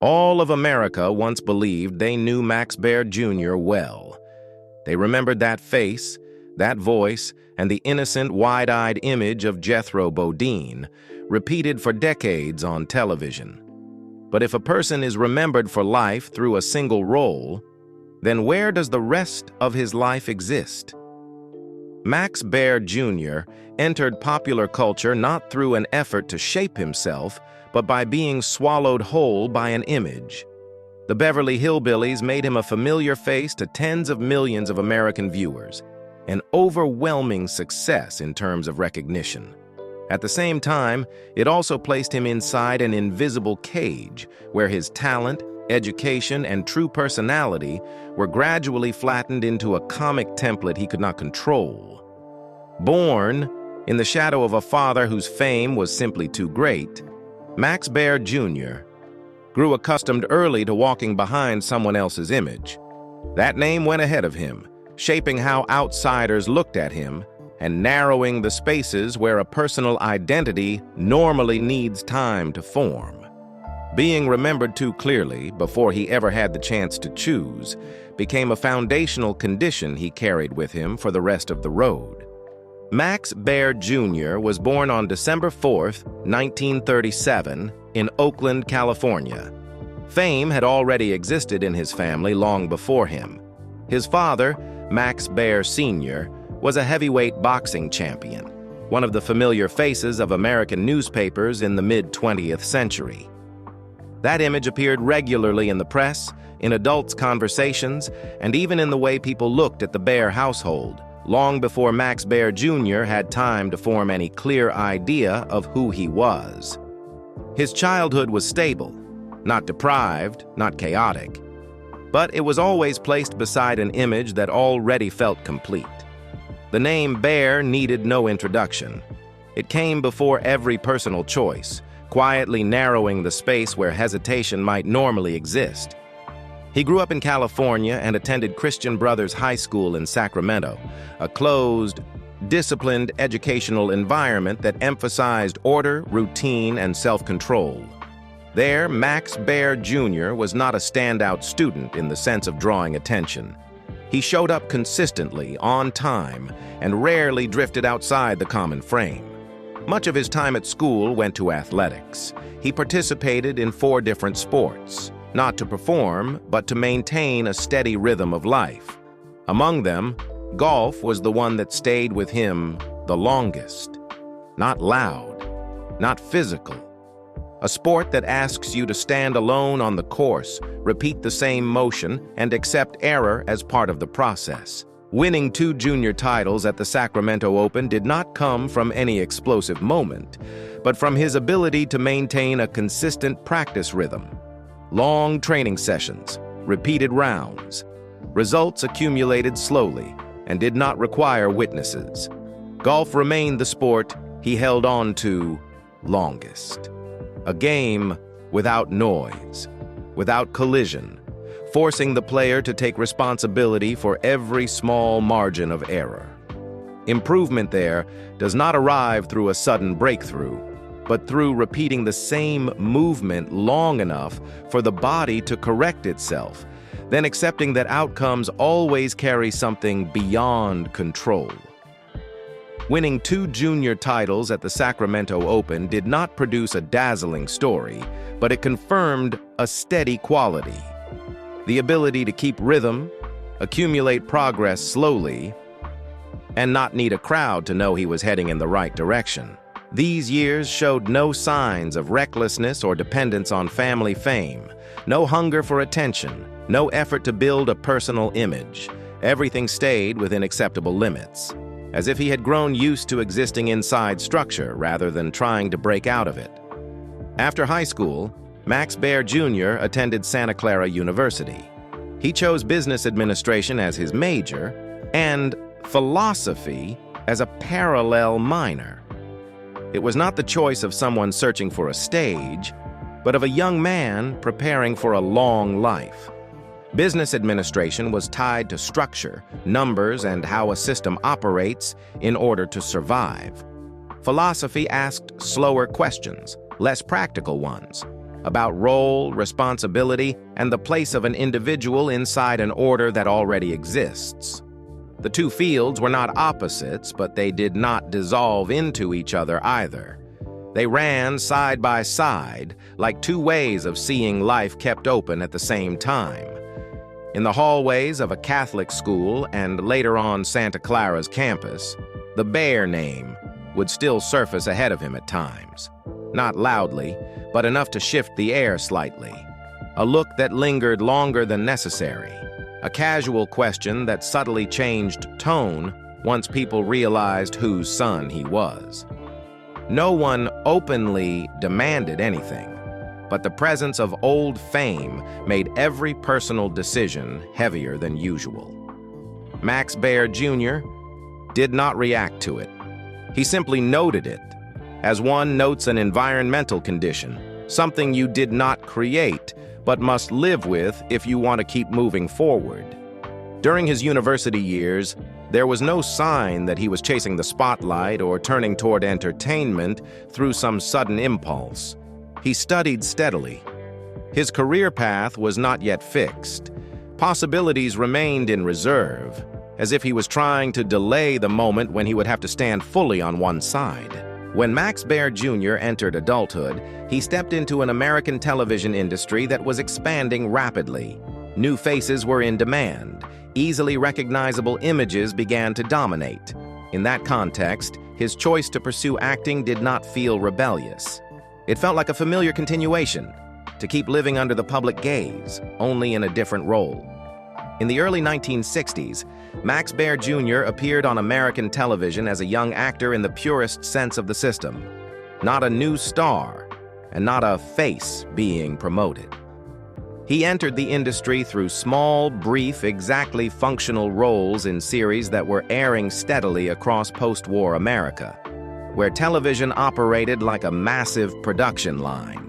All of America once believed they knew Max Baer Jr. well. They remembered that face, that voice, and the innocent, wide-eyed image of Jethro Bodine, repeated for decades on television. But if a person is remembered for life through a single role, then where does the rest of his life exist? Max Baer Jr. entered popular culture not through an effort to shape himself, but by being swallowed whole by an image. The Beverly Hillbillies made him a familiar face to tens of millions of American viewers, an overwhelming success in terms of recognition. At the same time, it also placed him inside an invisible cage where his talent, education, and true personality were gradually flattened into a comic template he could not control. Born in the shadow of a father whose fame was simply too great, Max Baer Jr. grew accustomed early to walking behind someone else's image. That name went ahead of him, shaping how outsiders looked at him and narrowing the spaces where a personal identity normally needs time to form. Being remembered too clearly before he ever had the chance to choose became a foundational condition he carried with him for the rest of the road. Max Baer Jr. was born on December 4, 1937, in Oakland, California. Fame had already existed in his family long before him. His father, Max Baer Sr., was a heavyweight boxing champion, one of the familiar faces of American newspapers in the mid-20th century. That image appeared regularly in the press, in adults' conversations, and even in the way people looked at the Baer household, long before Max Baer Jr. had time to form any clear idea of who he was. His childhood was stable, not deprived, not chaotic, but it was always placed beside an image that already felt complete. The name Baer needed no introduction. It came before every personal choice, quietly narrowing the space where hesitation might normally exist. He grew up in California and attended Christian Brothers High School in Sacramento, a closed, disciplined educational environment that emphasized order, routine, and self-control. There, Max Baer Jr. was not a standout student in the sense of drawing attention. He showed up consistently, on time, and rarely drifted outside the common frame. Much of his time at school went to athletics. He participated in 4 different sports, not to perform, but to maintain a steady rhythm of life. Among them, golf was the one that stayed with him the longest. Not loud, not physical. A sport that asks you to stand alone on the course, repeat the same motion, and accept error as part of the process. Winning 2 junior titles at the Sacramento Open did not come from any explosive moment, but from his ability to maintain a consistent practice rhythm. Long training sessions, repeated rounds. Results accumulated slowly and did not require witnesses. Golf remained the sport he held on to longest. A game without noise, without collision, forcing the player to take responsibility for every small margin of error. Improvement there does not arrive through a sudden breakthrough, but through repeating the same movement long enough for the body to correct itself, then accepting that outcomes always carry something beyond control. Winning 2 junior titles at the Sacramento Open did not produce a dazzling story, but it confirmed a steady quality. The ability to keep rhythm, accumulate progress slowly, and not need a crowd to know he was heading in the right direction. These years showed no signs of recklessness or dependence on family fame, no hunger for attention, no effort to build a personal image. Everything stayed within acceptable limits, as if he had grown used to existing inside structure rather than trying to break out of it. After high school, Max Baer Jr. attended Santa Clara University. He chose business administration as his major and philosophy as a parallel minor. It was not the choice of someone searching for a stage, but of a young man preparing for a long life. Business administration was tied to structure, numbers, and how a system operates in order to survive. Philosophy asked slower questions, less practical ones, about role, responsibility, and the place of an individual inside an order that already exists. The two fields were not opposites, but they did not dissolve into each other either. They ran side by side, like two ways of seeing life kept open at the same time. In the hallways of a Catholic school and later on Santa Clara's campus, the Baer name would still surface ahead of him at times. Not loudly, but enough to shift the air slightly. A look that lingered longer than necessary. A casual question that subtly changed tone once people realized whose son he was. No one openly demanded anything, but the presence of old fame made every personal decision heavier than usual. Max Baer Jr. did not react to it. He simply noted it, as one notes an environmental condition, something you did not create, but must live with if you want to keep moving forward. During his university years, there was no sign that he was chasing the spotlight or turning toward entertainment through some sudden impulse. He studied steadily. His career path was not yet fixed. Possibilities remained in reserve, as if he was trying to delay the moment when he would have to stand fully on one side. When Max Baer Jr. entered adulthood, he stepped into an American television industry that was expanding rapidly. New faces were in demand. Easily recognizable images began to dominate. In that context, his choice to pursue acting did not feel rebellious. It felt like a familiar continuation, to keep living under the public gaze, only in a different role. In the early 1960s, Max Baer Jr. appeared on American television as a young actor in the purest sense of the system. Not a new star, and not a face being promoted. He entered the industry through small, brief, exactly functional roles in series that were airing steadily across post-war America, where television operated like a massive production line.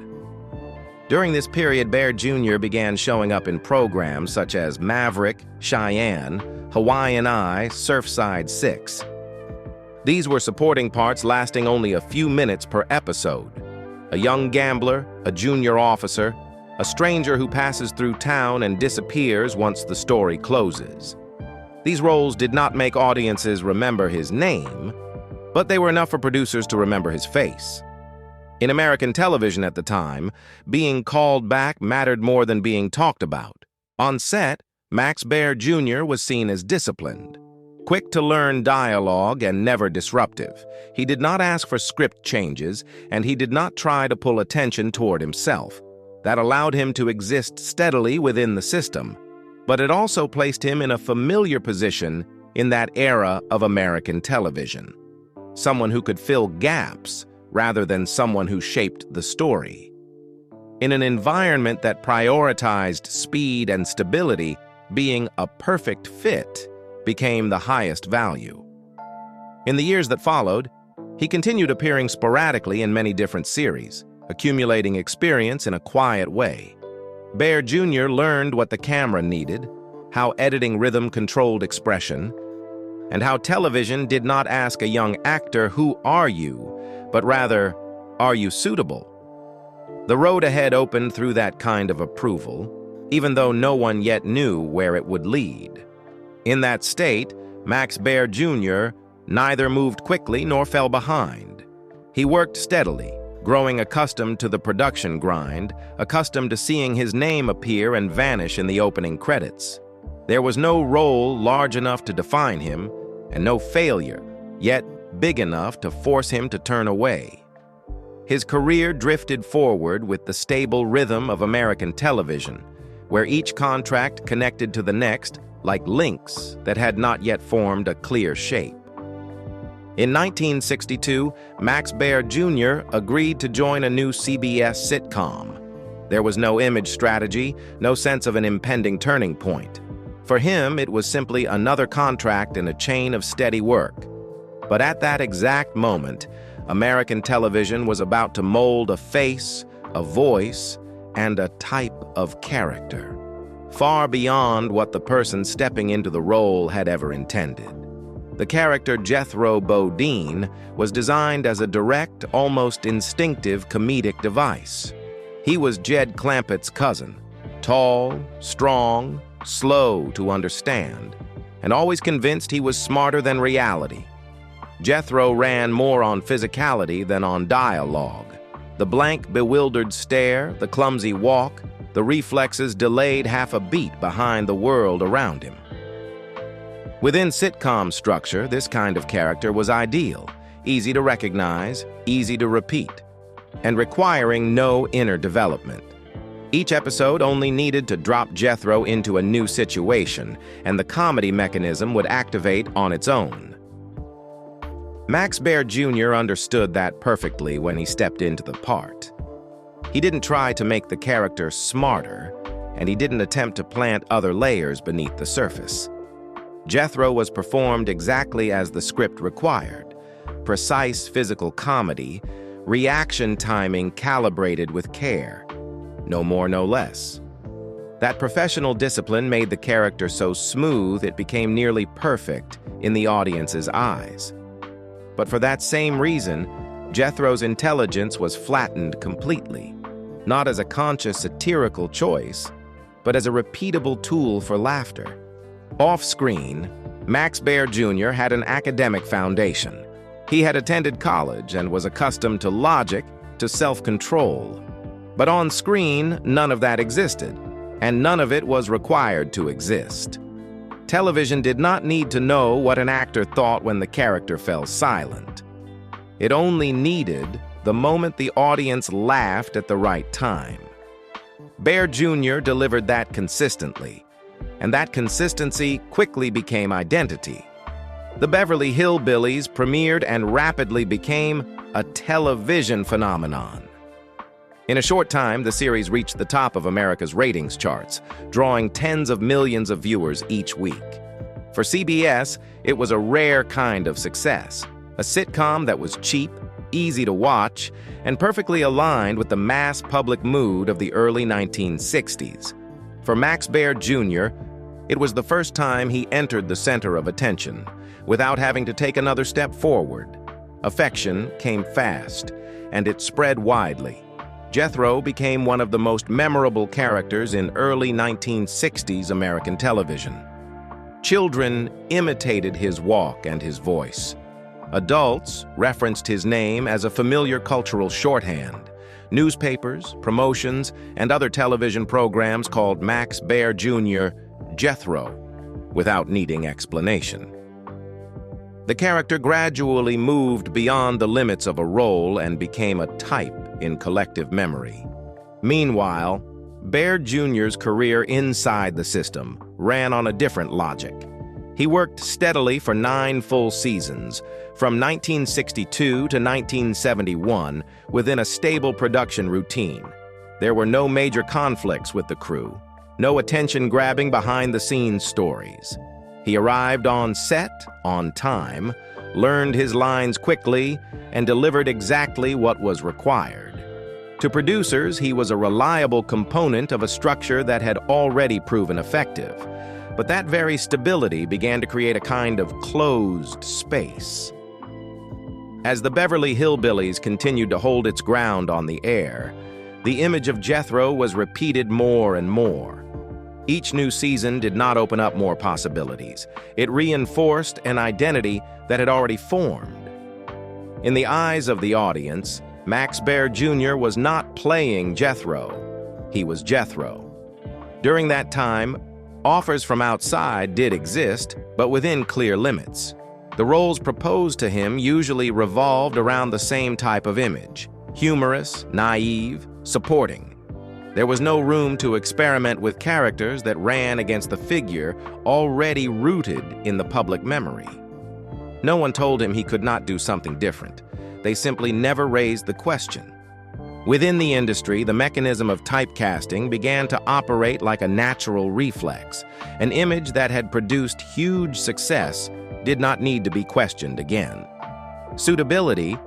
During this period, Baer Jr. began showing up in programs such as Maverick, Cheyenne, Hawaiian Eye, Surfside 6. These were supporting parts lasting only a few minutes per episode. A young gambler, a junior officer, a stranger who passes through town and disappears once the story closes. These roles did not make audiences remember his name, but they were enough for producers to remember his face. In American television at the time, being called back mattered more than being talked about. On set, Max Baer Jr. was seen as disciplined, quick to learn dialogue and never disruptive. He did not ask for script changes, and he did not try to pull attention toward himself. That allowed him to exist steadily within the system, but it also placed him in a familiar position in that era of American television. Someone who could fill gaps rather than someone who shaped the story. In an environment that prioritized speed and stability, being a perfect fit became the highest value. In the years that followed, he continued appearing sporadically in many different series, accumulating experience in a quiet way. Baer Jr. learned what the camera needed, how editing rhythm controlled expression, and how television did not ask a young actor, "Who are you?" but rather, "Are you suitable?" The road ahead opened through that kind of approval, even though no one yet knew where it would lead. In that state, Max Baer Jr. neither moved quickly nor fell behind. He worked steadily, growing accustomed to the production grind, accustomed to seeing his name appear and vanish in the opening credits. There was no role large enough to define him, and no failure, yet big enough to force him to turn away. His career drifted forward with the stable rhythm of American television, where each contract connected to the next like links that had not yet formed a clear shape. In 1962, Max Baer Jr. agreed to join a new CBS sitcom. There was no image strategy, no sense of an impending turning point. For him, it was simply another contract in a chain of steady work. But at that exact moment, American television was about to mold a face, a voice, and a type of character, far beyond what the person stepping into the role had ever intended. The character Jethro Bodine was designed as a direct, almost instinctive comedic device. He was Jed Clampett's cousin, tall, strong, slow to understand, and always convinced he was smarter than reality. Jethro ran more on physicality than on dialogue. The blank, bewildered stare, the clumsy walk, the reflexes delayed half a beat behind the world around him. Within sitcom structure, this kind of character was ideal, easy to recognize, easy to repeat, and requiring no inner development. Each episode only needed to drop Jethro into a new situation, and the comedy mechanism would activate on its own. Max Baer Jr. understood that perfectly when he stepped into the part. He didn't try to make the character smarter, and he didn't attempt to plant other layers beneath the surface. Jethro was performed exactly as the script required: precise physical comedy, reaction timing calibrated with care. No more, no less. That professional discipline made the character so smooth it became nearly perfect in the audience's eyes. But for that same reason, Jethro's intelligence was flattened completely, not as a conscious satirical choice, but as a repeatable tool for laughter. Off-screen, Max Baer Jr. had an academic foundation. He had attended college and was accustomed to logic, to self-control. But on screen, none of that existed, and none of it was required to exist. Television did not need to know what an actor thought when the character fell silent. It only needed the moment the audience laughed at the right time. Baer Jr. delivered that consistently, and that consistency quickly became identity. The Beverly Hillbillies premiered and rapidly became a television phenomenon. In a short time, the series reached the top of America's ratings charts, drawing tens of millions of viewers each week. For CBS, it was a rare kind of success, a sitcom that was cheap, easy to watch, and perfectly aligned with the mass public mood of the early 1960s. For Max Baer Jr., it was the first time he entered the center of attention, without having to take another step forward. Affection came fast, and it spread widely. Jethro became one of the most memorable characters in early 1960s American television. Children imitated his walk and his voice. Adults referenced his name as a familiar cultural shorthand. Newspapers, promotions, and other television programs called Max Baer Jr. Jethro, without needing explanation. The character gradually moved beyond the limits of a role and became a type in collective memory. Meanwhile, Baer Jr.'s career inside the system ran on a different logic. He worked steadily for 9 full seasons, from 1962 to 1971, within a stable production routine. There were no major conflicts with the crew, no attention-grabbing behind-the-scenes stories. He arrived on set, on time, learned his lines quickly, and delivered exactly what was required. To producers, he was a reliable component of a structure that had already proven effective. But that very stability began to create a kind of closed space. As the Beverly Hillbillies continued to hold its ground on the air, the image of Jethro was repeated more and more. Each new season did not open up more possibilities. It reinforced an identity that had already formed. In the eyes of the audience, Max Baer Jr. was not playing Jethro. He was Jethro. During that time, offers from outside did exist, but within clear limits. The roles proposed to him usually revolved around the same type of image: humorous, naive, supporting. There was no room to experiment with characters that ran against the figure already rooted in the public memory. No one told him he could not do something different. They simply never raised the question. Within the industry, the mechanism of typecasting began to operate like a natural reflex. An image that had produced huge success did not need to be questioned again. Suitability,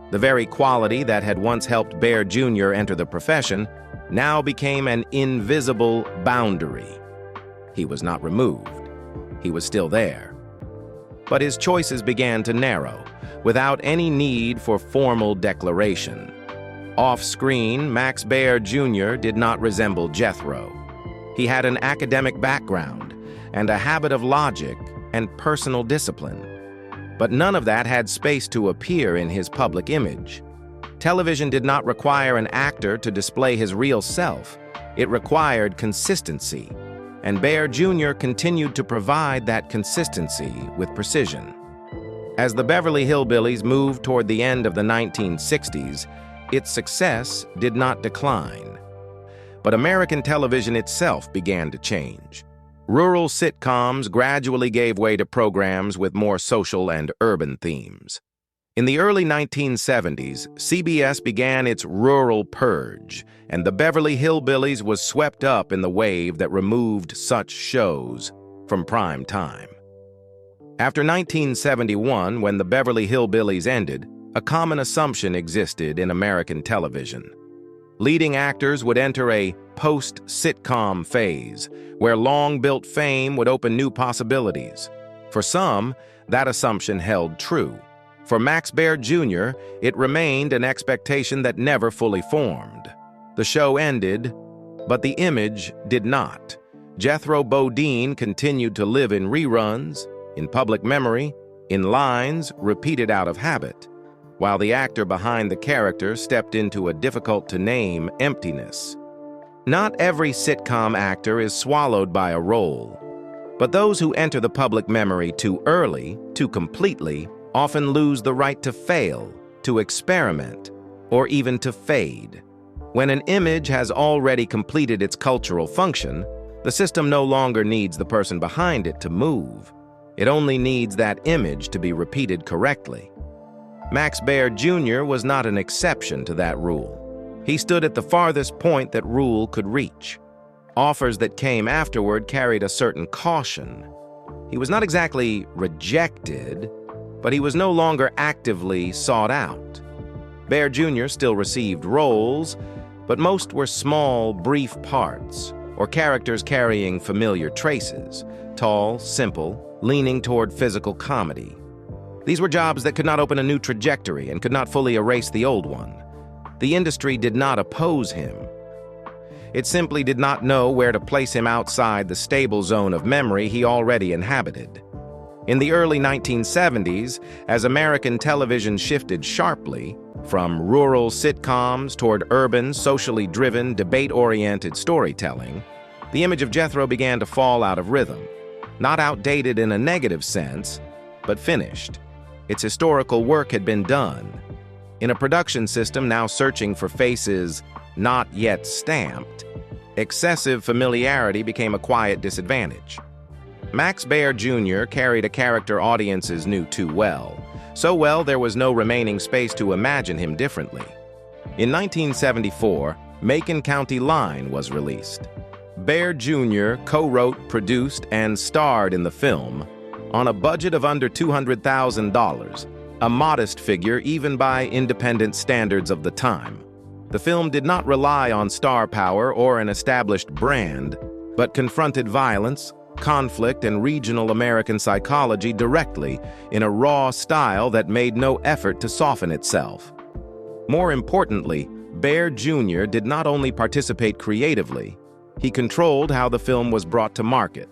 the very quality that had once helped Baer Jr. enter the profession, now became an invisible boundary. He was not removed. He was still there. But his choices began to narrow, without any need for formal declaration. Off-screen, Max Baer Jr. did not resemble Jethro. He had an academic background and a habit of logic and personal discipline. But none of that had space to appear in his public image. Television did not require an actor to display his real self. It required consistency, and Baer Jr. continued to provide that consistency with precision. As the Beverly Hillbillies moved toward the end of the 1960s, its success did not decline. But American television itself began to change. Rural sitcoms gradually gave way to programs with more social and urban themes. In the early 1970s, CBS began its rural purge, and the Beverly Hillbillies was swept up in the wave that removed such shows from prime time. After 1971, when the Beverly Hillbillies ended, a common assumption existed in American television. Leading actors would enter a post-sitcom phase, where long-built fame would open new possibilities. For some, that assumption held true. For Max Baer Jr., it remained an expectation that never fully formed. The show ended, but the image did not. Jethro Bodine continued to live in reruns, in public memory, in lines repeated out of habit, while the actor behind the character stepped into a difficult-to-name emptiness. Not every sitcom actor is swallowed by a role, but those who enter the public memory too early, too completely, often lose the right to fail, to experiment, or even to fade. When an image has already completed its cultural function, the system no longer needs the person behind it to move. It only needs that image to be repeated correctly. Max Baer Jr. was not an exception to that rule. He stood at the farthest point that rule could reach. Offers that came afterward carried a certain caution. He was not exactly rejected, but he was no longer actively sought out. Baer Jr. still received roles, but most were small, brief parts, or characters carrying familiar traces, tall, simple, leaning toward physical comedy. These were jobs that could not open a new trajectory and could not fully erase the old one. The industry did not oppose him. It simply did not know where to place him outside the stable zone of memory he already inhabited. In the early 1970s, as American television shifted sharply from rural sitcoms toward urban, socially driven, debate-oriented storytelling, the image of Jethro began to fall out of rhythm. Not outdated in a negative sense, but finished. Its historical work had been done. In a production system now searching for faces not yet stamped, excessive familiarity became a quiet disadvantage. Max Baer Jr. carried a character audiences knew too well. So well there was no remaining space to imagine him differently. In 1974, Macon County Line was released. Baer Jr. co-wrote, produced, and starred in the film on a budget of under $200,000, a modest figure even by independent standards of the time. The film did not rely on star power or an established brand, but confronted violence, conflict, and regional American psychology directly in a raw style that made no effort to soften itself. More importantly, Baer Jr. did not only participate creatively, he controlled how the film was brought to market,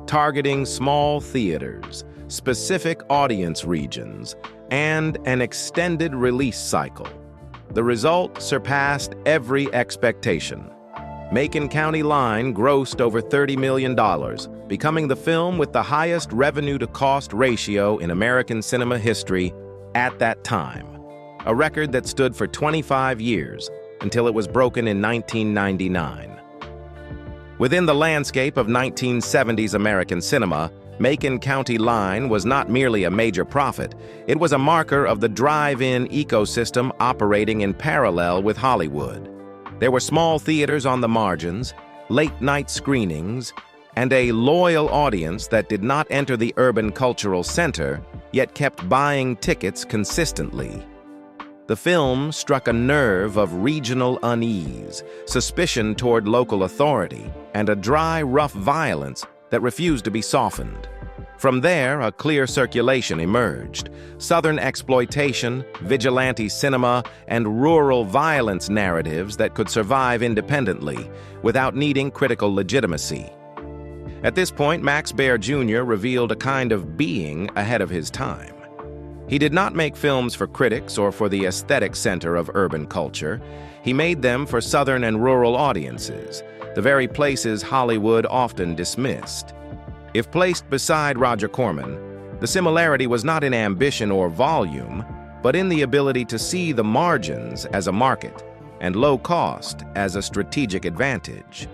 targeting small theaters, specific audience regions, and an extended release cycle. The result surpassed every expectation. Macon County Line grossed over $30 million, becoming the film with the highest revenue-to-cost ratio in American cinema history at that time, a record that stood for 25 years until it was broken in 1999. Within the landscape of 1970s American cinema, Macon County Line was not merely a major prophet, it was a marker of the drive-in ecosystem operating in parallel with Hollywood. There were small theaters on the margins, late-night screenings, and a loyal audience that did not enter the urban cultural center, yet kept buying tickets consistently. The film struck a nerve of regional unease, suspicion toward local authority, and a dry, rough violence that refused to be softened. From there, a clear circulation emerged. Southern exploitation, vigilante cinema, and rural violence narratives that could survive independently without needing critical legitimacy. At this point, Max Baer Jr. revealed a kind of being ahead of his time. He did not make films for critics or for the aesthetic center of urban culture. He made them for Southern and rural audiences, the very places Hollywood often dismissed. If placed beside Roger Corman, the similarity was not in ambition or volume, but in the ability to see the margins as a market and low cost as a strategic advantage.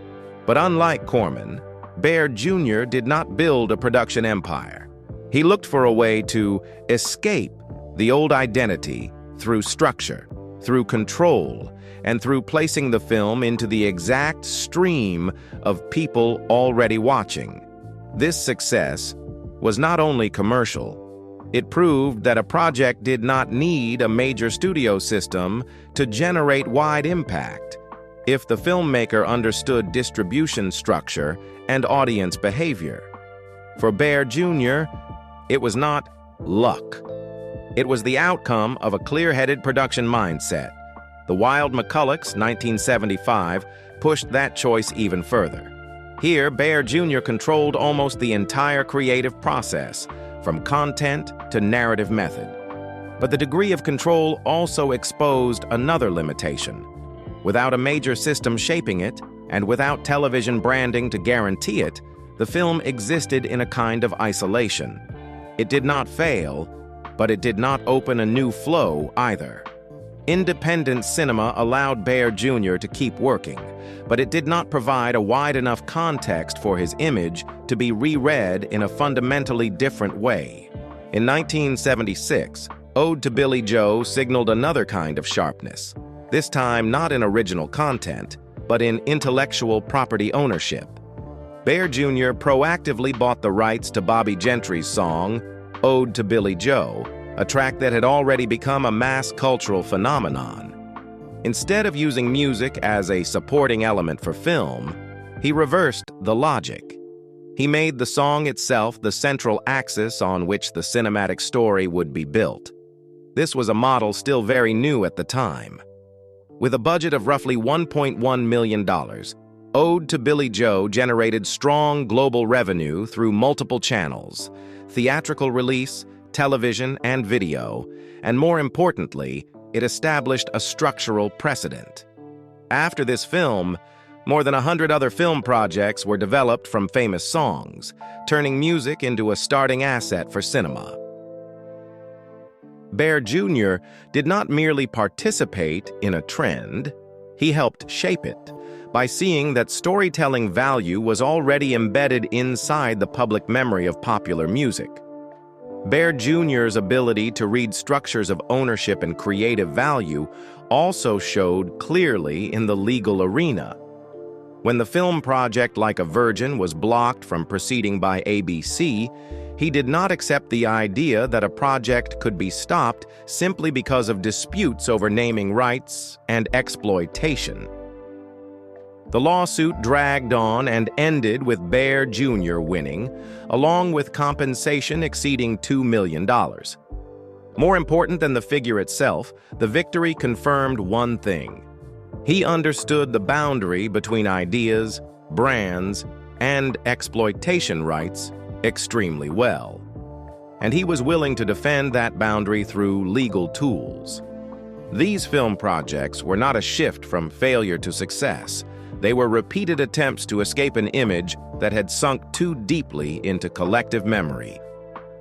But unlike Corman, Baer Jr. did not build a production empire. He looked for a way to escape the old identity through structure, through control, and through placing the film into the exact stream of people already watching. This success was not only commercial, it proved that a project did not need a major studio system to generate wide impact if the filmmaker understood distribution structure and audience behavior. For Baer Jr., it was not luck. It was the outcome of a clear-headed production mindset. The Wild McCulloch's 1975 pushed that choice even further. Here, Baer Jr. controlled almost the entire creative process, from content to narrative method. But the degree of control also exposed another limitation. Without a major system shaping it, and without television branding to guarantee it, the film existed in a kind of isolation. It did not fail, but it did not open a new flow either. Independent cinema allowed Baer Jr. to keep working, but it did not provide a wide enough context for his image to be reread in a fundamentally different way. In 1976, Ode to Billy Joe signaled another kind of sharpness, this time not in original content, but in intellectual property ownership. Baer Jr. proactively bought the rights to Bobby Gentry's song, Ode to Billy Joe, a track that had already become a mass cultural phenomenon. Instead of using music as a supporting element for film, he reversed the logic. He made the song itself the central axis on which the cinematic story would be built. This was a model still very new at the time. With a budget of roughly $1.1 million, Ode to Billy Joe generated strong global revenue through multiple channels: theatrical release, television, and video, and more importantly, it established a structural precedent. After this film, more than 100 other film projects were developed from famous songs, turning music into a starting asset for cinema. Baer Jr. did not merely participate in a trend, he helped shape it by seeing that storytelling value was already embedded inside the public memory of popular music. Baer Jr.'s ability to read structures of ownership and creative value also showed clearly in the legal arena. When the film project Like a Virgin was blocked from proceeding by ABC, he did not accept the idea that a project could be stopped simply because of disputes over naming rights and exploitation. The lawsuit dragged on and ended with Baer Jr. winning, along with compensation exceeding $2 million. More important than the figure itself, the victory confirmed one thing. He understood the boundary between ideas, brands, and exploitation rights extremely well. And he was willing to defend that boundary through legal tools. These film projects were not a shift from failure to success. They were repeated attempts to escape an image that had sunk too deeply into collective memory.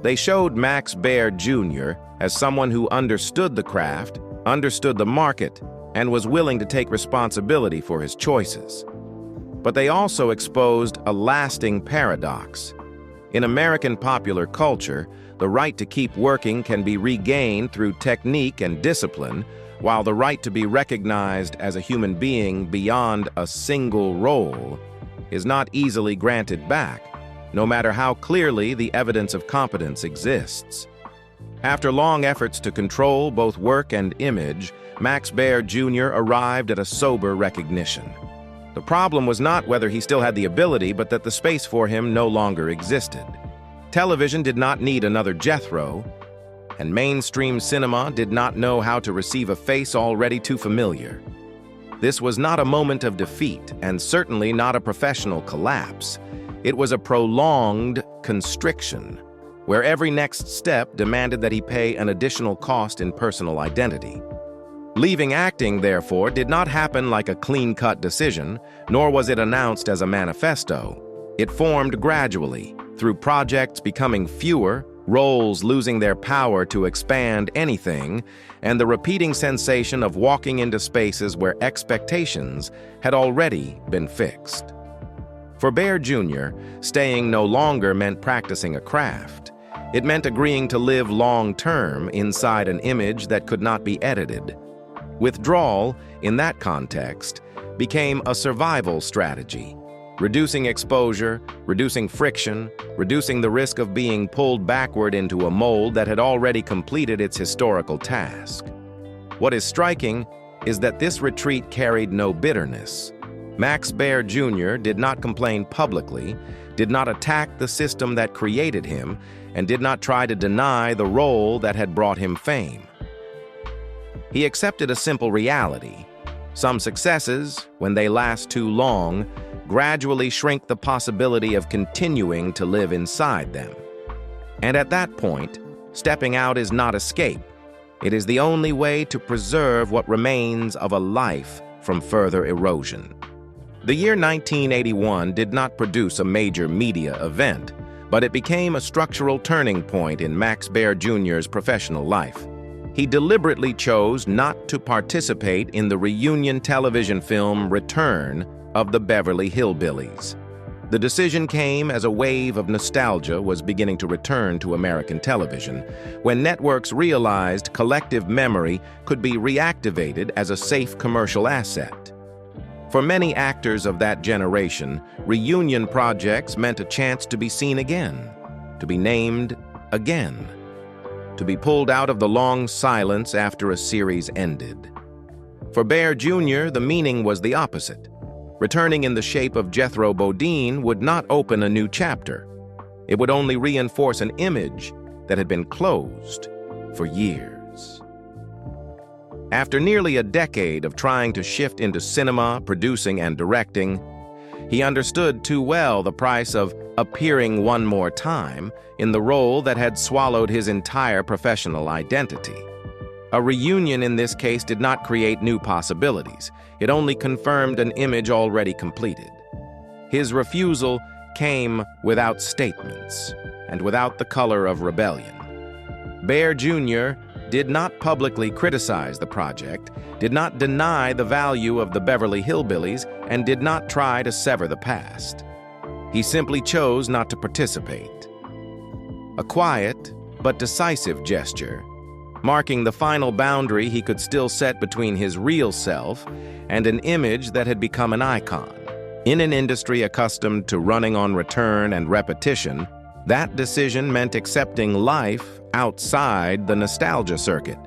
They showed Max Baer Jr. as someone who understood the craft, understood the market, and was willing to take responsibility for his choices. But they also exposed a lasting paradox. In American popular culture, the right to keep working can be regained through technique and discipline, while the right to be recognized as a human being beyond a single role is not easily granted back, no matter how clearly the evidence of competence exists. After long efforts to control both work and image, Max Baer Jr. arrived at a sober recognition. The problem was not whether he still had the ability, but that the space for him no longer existed. Television did not need another Jethro, and mainstream cinema did not know how to receive a face already too familiar. This was not a moment of defeat, and certainly not a professional collapse. It was a prolonged constriction, where every next step demanded that he pay an additional cost in personal identity. Leaving acting, therefore, did not happen like a clean-cut decision, nor was it announced as a manifesto. It formed gradually, through projects becoming fewer, roles losing their power to expand anything, and the repeating sensation of walking into spaces where expectations had already been fixed. For Baer Jr., staying no longer meant practicing a craft. It meant agreeing to live long-term inside an image that could not be edited. Withdrawal, in that context, became a survival strategy, reducing exposure, reducing friction, reducing the risk of being pulled backward into a mold that had already completed its historical task. What is striking is that this retreat carried no bitterness. Max Baer Jr. did not complain publicly, did not attack the system that created him, and did not try to deny the role that had brought him fame. He accepted a simple reality. Some successes, when they last too long, gradually shrink the possibility of continuing to live inside them. And at that point, stepping out is not escape. It is the only way to preserve what remains of a life from further erosion. The year 1981 did not produce a major media event, but it became a structural turning point in Max Baer Jr.'s professional life. He deliberately chose not to participate in the reunion television film Return of the Beverly Hillbillies. The decision came as a wave of nostalgia was beginning to return to American television, when networks realized collective memory could be reactivated as a safe commercial asset. For many actors of that generation, reunion projects meant a chance to be seen again, to be named again, to be pulled out of the long silence after a series ended. For Baer Jr., the meaning was the opposite. Returning in the shape of Jethro Bodine would not open a new chapter. It would only reinforce an image that had been closed for years. After nearly a decade of trying to shift into cinema, producing, and directing, he understood too well the price of appearing one more time in the role that had swallowed his entire professional identity. A reunion in this case did not create new possibilities. It only confirmed an image already completed. His refusal came without statements and without the color of rebellion. Baer Jr. did not publicly criticize the project, did not deny the value of the Beverly Hillbillies, and did not try to sever the past. He simply chose not to participate. A quiet but decisive gesture, marking the final boundary he could still set between his real self and an image that had become an icon. In an industry accustomed to running on return and repetition, that decision meant accepting life outside the nostalgia circuit.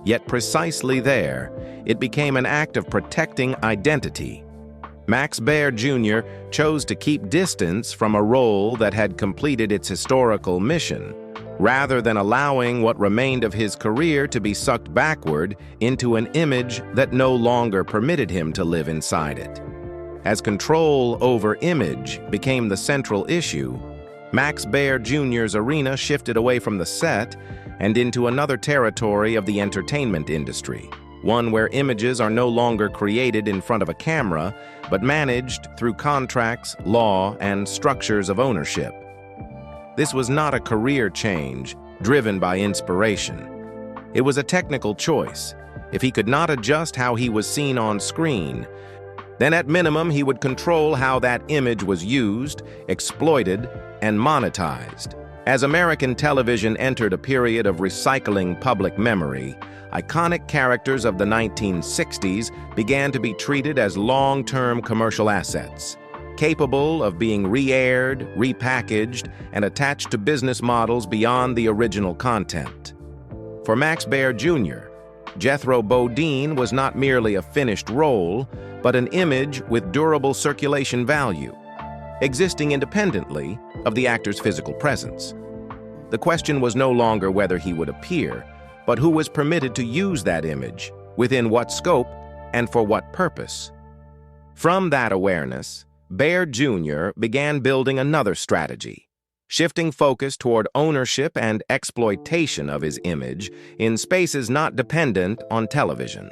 Yet precisely there, it became an act of protecting identity. Max Baer Jr. chose to keep distance from a role that had completed its historical mission, rather than allowing what remained of his career to be sucked backward into an image that no longer permitted him to live inside it. As control over image became the central issue, Max Baer Jr.'s arena shifted away from the set and into another territory of the entertainment industry, one where images are no longer created in front of a camera, but managed through contracts, law, and structures of ownership. This was not a career change driven by inspiration. It was a technical choice. If he could not adjust how he was seen on screen, then at minimum he would control how that image was used, exploited, and monetized. As American television entered a period of recycling public memory, iconic characters of the 1960s began to be treated as long-term commercial assets, capable of being re-aired, repackaged, and attached to business models beyond the original content. For Max Baer Jr., Jethro Bodine was not merely a finished role, but an image with durable circulation value, existing independently of the actor's physical presence. The question was no longer whether he would appear, but who was permitted to use that image, within what scope, and for what purpose. From that awareness, Baer Jr. began building another strategy, shifting focus toward ownership and exploitation of his image in spaces not dependent on television.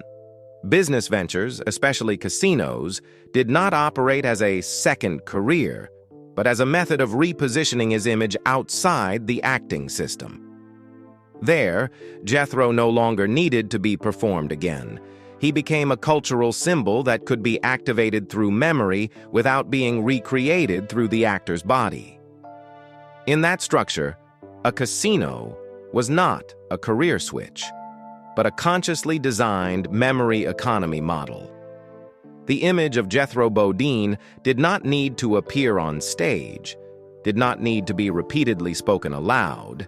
Business ventures, especially casinos, did not operate as a second career, but as a method of repositioning his image outside the acting system. There, Jethro no longer needed to be performed again. He became a cultural symbol that could be activated through memory without being recreated through the actor's body. In that structure, a casino was not a career switch, but a consciously designed memory economy model. The image of Jethro Bodine did not need to appear on stage, did not need to be repeatedly spoken aloud,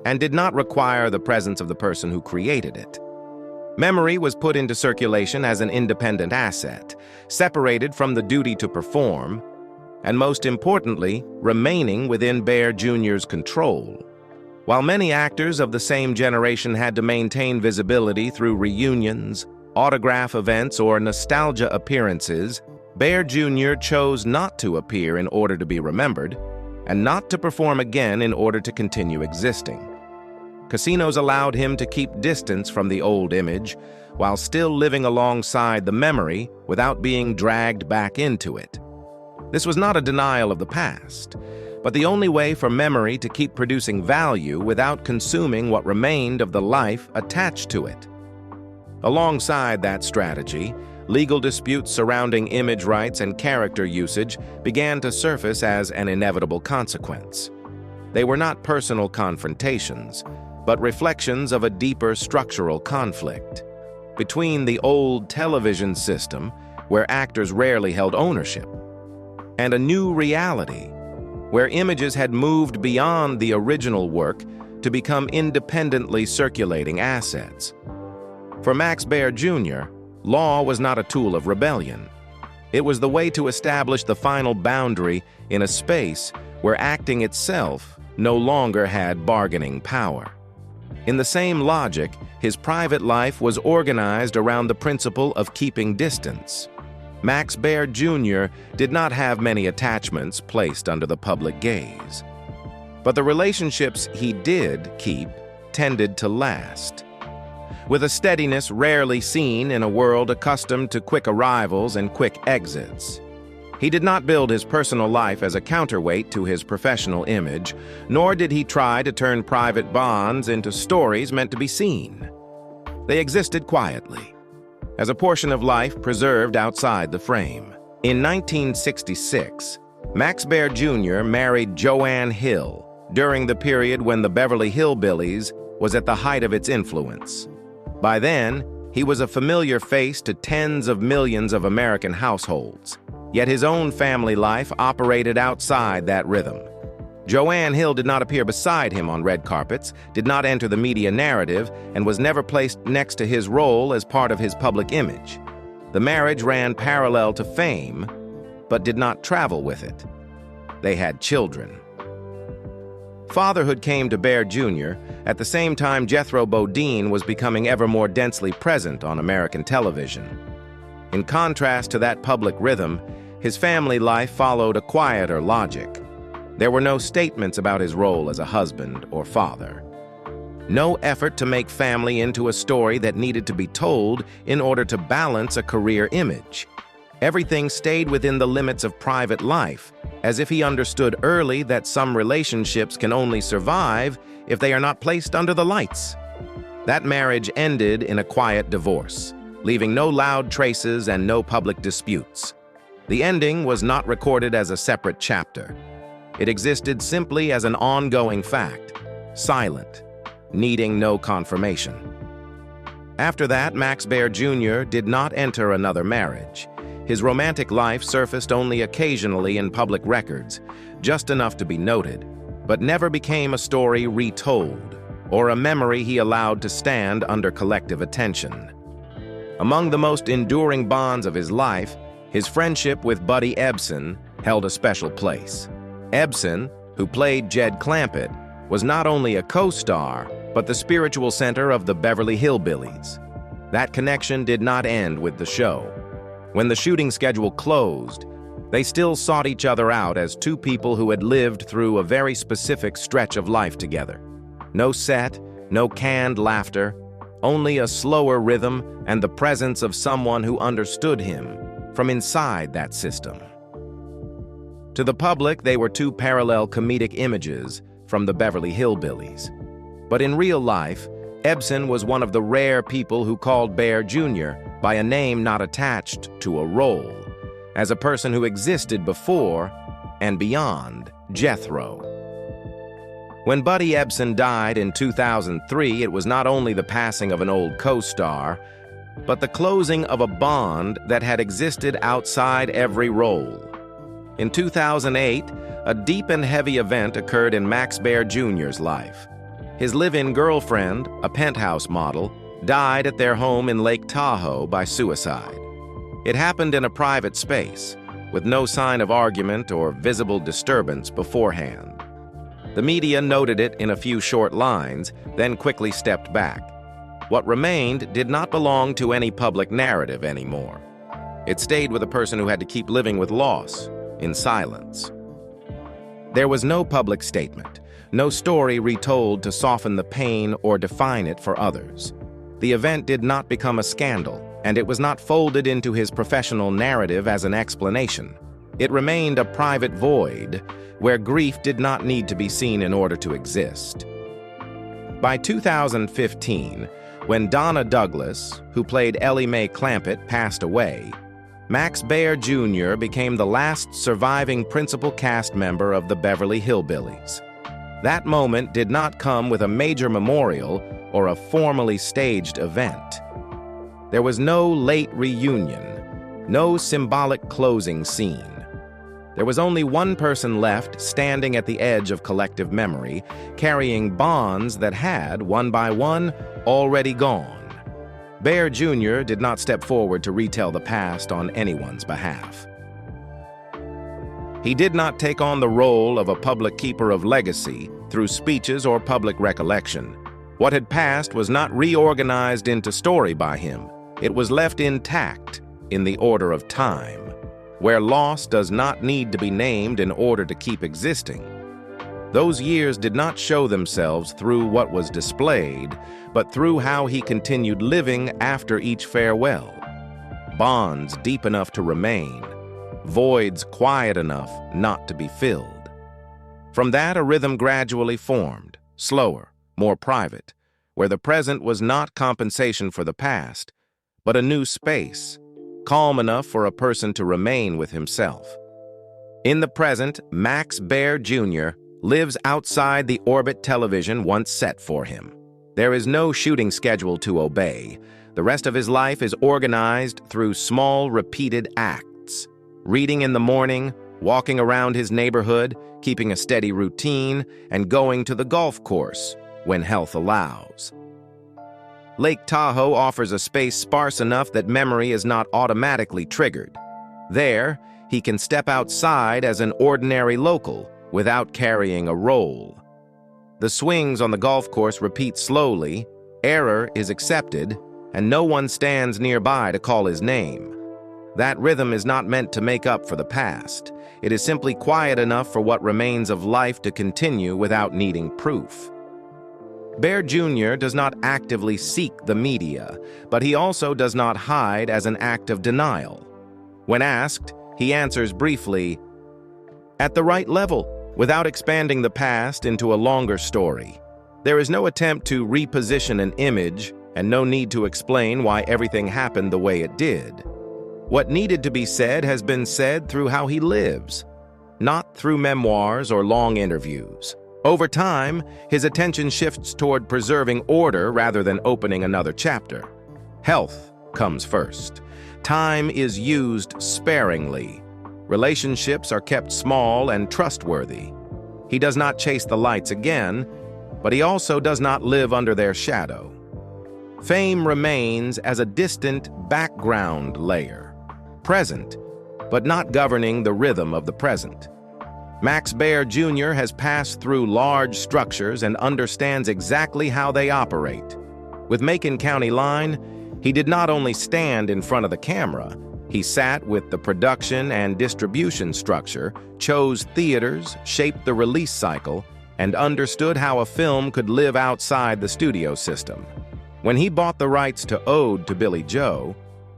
and did not require the presence of the person who created it. Memory was put into circulation as an independent asset, separated from the duty to perform, and most importantly, remaining within Baer Jr.'s control. While many actors of the same generation had to maintain visibility through reunions, autograph events, or nostalgia appearances, Baer Jr. chose not to appear in order to be remembered, and not to perform again in order to continue existing. Casinos allowed him to keep distance from the old image, while still living alongside the memory without being dragged back into it. This was not a denial of the past, but the only way for memory to keep producing value without consuming what remained of the life attached to it. Alongside that strategy, legal disputes surrounding image rights and character usage began to surface as an inevitable consequence. They were not personal confrontations, but reflections of a deeper structural conflict between the old television system, where actors rarely held ownership, and a new reality, where images had moved beyond the original work to become independently circulating assets. For Max Baer Jr., law was not a tool of rebellion. It was the way to establish the final boundary in a space where acting itself no longer had bargaining power. In the same logic, his private life was organized around the principle of keeping distance. Max Baer Jr. did not have many attachments placed under the public gaze. But the relationships he did keep tended to last, with a steadiness rarely seen in a world accustomed to quick arrivals and quick exits. He did not build his personal life as a counterweight to his professional image, nor did he try to turn private bonds into stories meant to be seen. They existed quietly, as a portion of life preserved outside the frame. In 1966, Max Baer Jr. married Joanne Hill during the period when the Beverly Hillbillies was at the height of its influence. By then, he was a familiar face to tens of millions of American households. Yet his own family life operated outside that rhythm. Joanne Hill did not appear beside him on red carpets, did not enter the media narrative, and was never placed next to his role as part of his public image. The marriage ran parallel to fame, but did not travel with it. They had children. Fatherhood came to Baer Jr. at the same time Jethro Bodine was becoming ever more densely present on American television. In contrast to that public rhythm, his family life followed a quieter logic. There were no statements about his role as a husband or father. No effort to make family into a story that needed to be told in order to balance a career image. Everything stayed within the limits of private life, as if he understood early that some relationships can only survive if they are not placed under the lights. That marriage ended in a quiet divorce, leaving no loud traces and no public disputes. The ending was not recorded as a separate chapter. It existed simply as an ongoing fact, silent, needing no confirmation. After that, Max Baer Jr. did not enter another marriage. His romantic life surfaced only occasionally in public records, just enough to be noted, but never became a story retold or a memory he allowed to stand under collective attention. Among the most enduring bonds of his life, his friendship with Buddy Ebsen held a special place. Ebsen, who played Jed Clampett, was not only a co-star, but the spiritual center of the Beverly Hillbillies. That connection did not end with the show. When the shooting schedule closed, they still sought each other out as two people who had lived through a very specific stretch of life together. No set, no canned laughter, only a slower rhythm and the presence of someone who understood him from inside that system. To the public, they were two parallel comedic images from the Beverly Hillbillies. But in real life, Ebsen was one of the rare people who called Baer Jr. by a name not attached to a role, as a person who existed before and beyond Jethro. When Buddy Ebsen died in 2003, it was not only the passing of an old co-star, but the closing of a bond that had existed outside every role. In 2008, a deep and heavy event occurred in Max Baer Jr.'s life. His live-in girlfriend, a penthouse model, died at their home in Lake Tahoe by suicide. It happened in a private space, with no sign of argument or visible disturbance beforehand. The media noted it in a few short lines, then quickly stepped back. What remained did not belong to any public narrative anymore. It stayed with a person who had to keep living with loss, in silence. There was no public statement, no story retold to soften the pain or define it for others. The event did not become a scandal, and it was not folded into his professional narrative as an explanation. It remained a private void, where grief did not need to be seen in order to exist. By 2015, when Donna Douglas, who played Ellie Mae Clampett, passed away, Max Baer Jr. became the last surviving principal cast member of the Beverly Hillbillies. That moment did not come with a major memorial or a formally staged event. There was no late reunion, no symbolic closing scene. There was only one person left standing at the edge of collective memory, carrying bonds that had, one by one, already gone. Baer Jr. did not step forward to retell the past on anyone's behalf. He did not take on the role of a public keeper of legacy through speeches or public recollection. What had passed was not reorganized into story by him. It was left intact in the order of time, where loss does not need to be named in order to keep existing. Those years did not show themselves through what was displayed, but through how he continued living after each farewell. Bonds deep enough to remain, voids quiet enough not to be filled. From that, a rhythm gradually formed, slower, more private, where the present was not compensation for the past, but a new space, calm enough for a person to remain with himself. In the present, Max Baer Jr. lives outside the orbit television once set for him. There is no shooting schedule to obey. The rest of his life is organized through small, repeated acts. Reading in the morning, walking around his neighborhood, keeping a steady routine, and going to the golf course when health allows. Lake Tahoe offers a space sparse enough that memory is not automatically triggered. There, he can step outside as an ordinary local without carrying a role. The swings on the golf course repeat slowly, error is accepted, and no one stands nearby to call his name. That rhythm is not meant to make up for the past. It is simply quiet enough for what remains of life to continue without needing proof. Baer Jr. does not actively seek the media, but he also does not hide as an act of denial. When asked, he answers briefly, "At the right level," without expanding the past into a longer story. There is no attempt to reposition an image and no need to explain why everything happened the way it did. What needed to be said has been said through how he lives, not through memoirs or long interviews. Over time, his attention shifts toward preserving order rather than opening another chapter. Health comes first. Time is used sparingly. Relationships are kept small and trustworthy. He does not chase the lights again, but he also does not live under their shadow. Fame remains as a distant background layer, present, but not governing the rhythm of the present. Max Baer Jr. has passed through large structures and understands exactly how they operate. With Macon County Line, he did not only stand in front of the camera, he sat with the production and distribution structure, chose theaters, shaped the release cycle, and understood how a film could live outside the studio system. When he bought the rights to Ode to Billy Joe,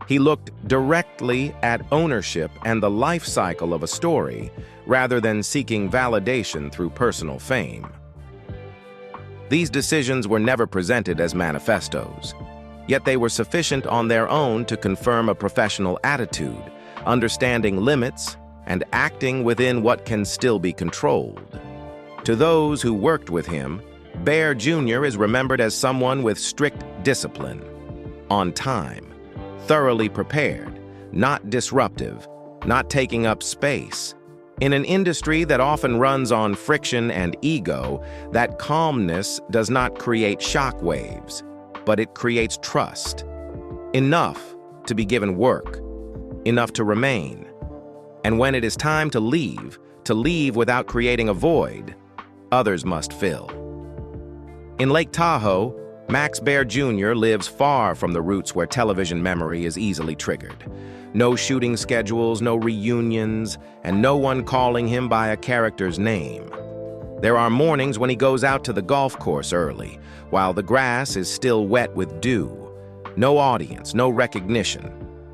he looked directly at ownership and the life cycle of a story, rather than seeking validation through personal fame. These decisions were never presented as manifestos, yet they were sufficient on their own to confirm a professional attitude, understanding limits, and acting within what can still be controlled. To those who worked with him, Baer Jr. is remembered as someone with strict discipline, on time, thoroughly prepared, not disruptive, not taking up space. In an industry that often runs on friction and ego, that calmness does not create shockwaves, but it creates trust. Enough to be given work, enough to remain. And when it is time to leave without creating a void, others must fill. In Lake Tahoe, Max Baer Jr. lives far from the roots where television memory is easily triggered. No shooting schedules, no reunions, and no one calling him by a character's name. There are mornings when he goes out to the golf course early, while the grass is still wet with dew. No audience, no recognition,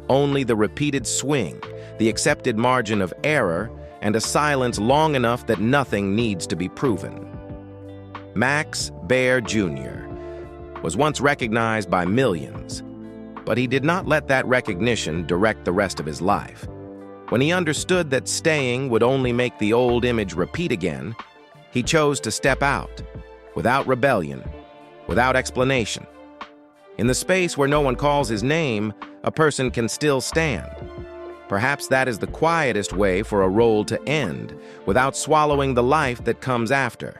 only the repeated swing, the accepted margin of error, and a silence long enough that nothing needs to be proven. Max Baer Jr. was once recognized by millions, but he did not let that recognition direct the rest of his life. When he understood that staying would only make the old image repeat again, he chose to step out, without rebellion, without explanation. In the space where no one calls his name, a person can still stand. Perhaps that is the quietest way for a role to end, without swallowing the life that comes after.